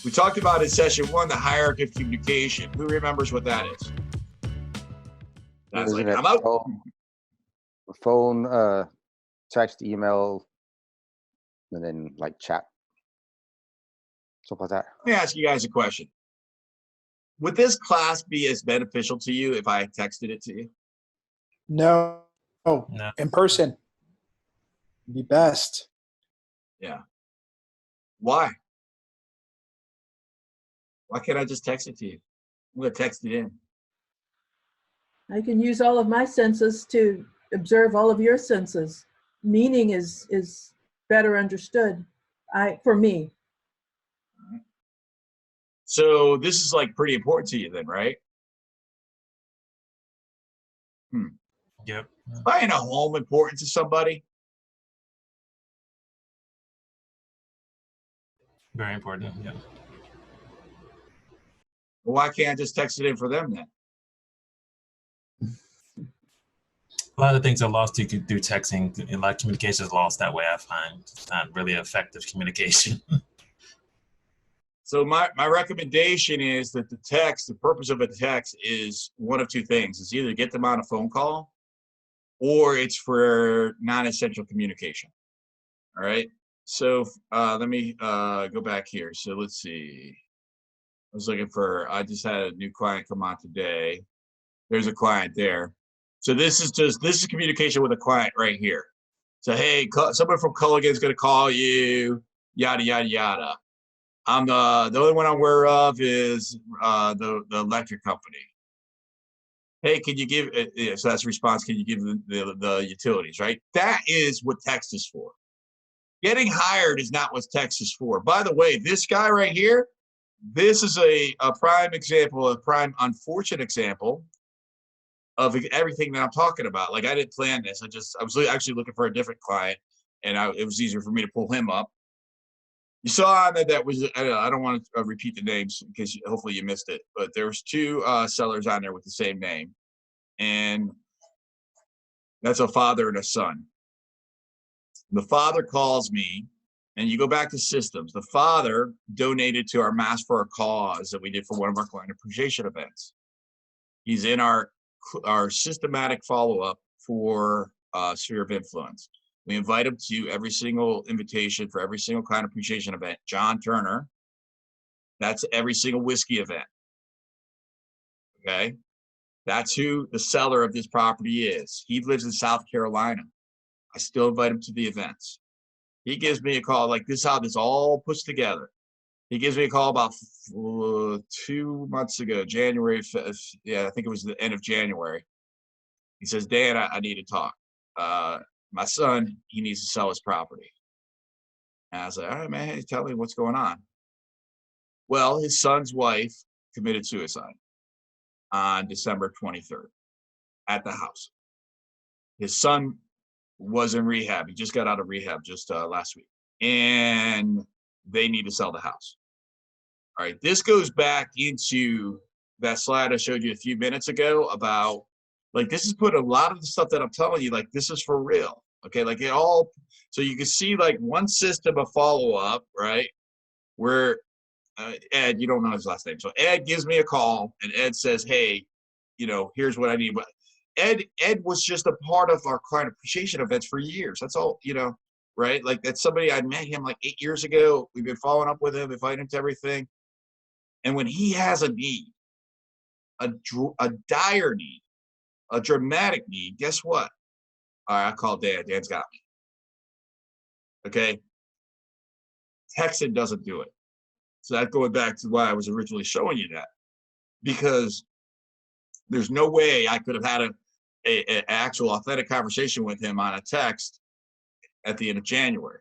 We talked about in session 1 the hierarchy of communication. Who remembers what that is? That's like, I'm out. Phone, text, email, and then like chat, stuff like that. Let me ask you guys a question. Would this class be as beneficial to you if I texted it to you? No. In person. Be best. Yeah. Why? Why can't I just text it to you? I'm going to text it in. I can use all of my senses to observe all of your senses. Meaning is better understood, for me. So this is like pretty important to you then, right? Yep. Buying a home important to somebody? Very important, yeah. Well, why can't I just text it in for them then? A lot of things are lost through texting. A lot of communication is lost that way, I find. It's not really effective communication. So my recommendation is that the purpose of a text is one of two things. It's either get them on a phone call or it's for non-essential communication. All right. So let me go back here. So let's see. I just had a new client come on today. There's a client there. So this is communication with a client right here. So, hey, someone from Culligan's going to call you, yada, yada, yada. I'm the only one I'm aware of is the electric company. Hey, can you give, so that's a response, can you give the utilities, right? That is what text is for. Getting hired is not what text is for. By the way, this guy right here, this is a prime example, a prime unfortunate example of everything that I'm talking about. Like I didn't plan this. I was actually looking for a different client and it was easier for me to pull him up. You saw that was, I don't want to repeat the names because hopefully you missed it, but there was 2 sellers on there with the same name. And that's a father and a son. The father calls me, and you go back to systems. The father donated to our Mass for a Cause that we did for one of our client appreciation events. He's in our systematic follow-up for sphere of influence. We invite him to every single invitation for every single client appreciation event. John Turner, that's every single whiskey event. Okay, that's who the seller of this property is. He lives in South Carolina. I still invite him to the events. He gives me a call, like this is how this all puts together. He gives me a call about 2 months ago, January 5th. Yeah, I think it was the end of January. He says, Dan, I need to talk. My son, he needs to sell his property. And I was like, all right, man, hey, tell me what's going on. Well, his son's wife committed suicide on December 23rd at the house. His son was in rehab. He just got out of rehab just last week. And they need to sell the house. All right, this goes back into that slide I showed you a few minutes ago about, like, this is put a lot of the stuff that I'm telling you, like, this is for real. Okay, like it all, so you can see like one system of follow-up, right? Where Ed, you don't know his last name. So Ed gives me a call and Ed says, hey, here's what I need. But Ed was just a part of our client appreciation events for years. That's all, right? Like that's somebody, I met him like 8 years ago. We've been following up with him, inviting him to everything. And when he has a need, a dire need, a dramatic need, guess what? All right, I call Dan. Dan's got me. Okay. Texting doesn't do it. So that's going back to why I was originally showing you that. Because there's no way I could have had an actual authentic conversation with him on a text at the end of January.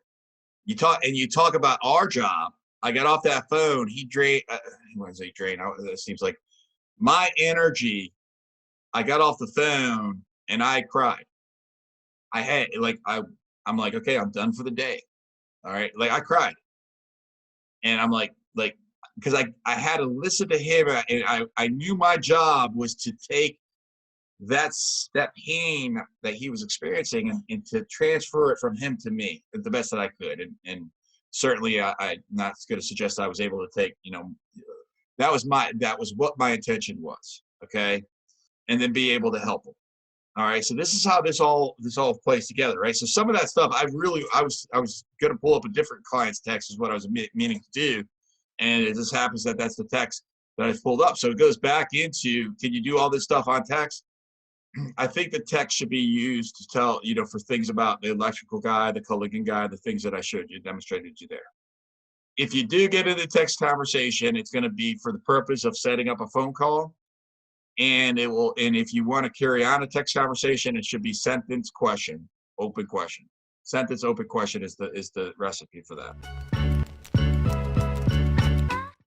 You talk about our job. I got off that phone. He drained. When I say drain, it seems like my energy. I got off the phone and I cried. I'm like, okay, I'm done for the day. All right, like I cried, and I'm like, because I had to listen to him, and I knew my job was to take that pain that he was experiencing and to transfer it from him to me the best that I could, and certainly I'm not going to suggest I was able to take, that was what my intention was. Okay. And then be able to help them. All right. So this is how this all plays together. Right. So some of that stuff I was going to pull up a different client's text is what I was meaning to do. And it just happens that that's the text that I pulled up. So it goes back into, can you do all this stuff on text? I think the text should be used to tell, for things about the electrical guy, the Culligan guy, the things that I showed you, demonstrated you there. If you do get into text conversation, it's going to be for the purpose of setting up a phone call. And if you want to carry on a text conversation, it should be sentence, question, open question. Sentence, open question is the recipe for that.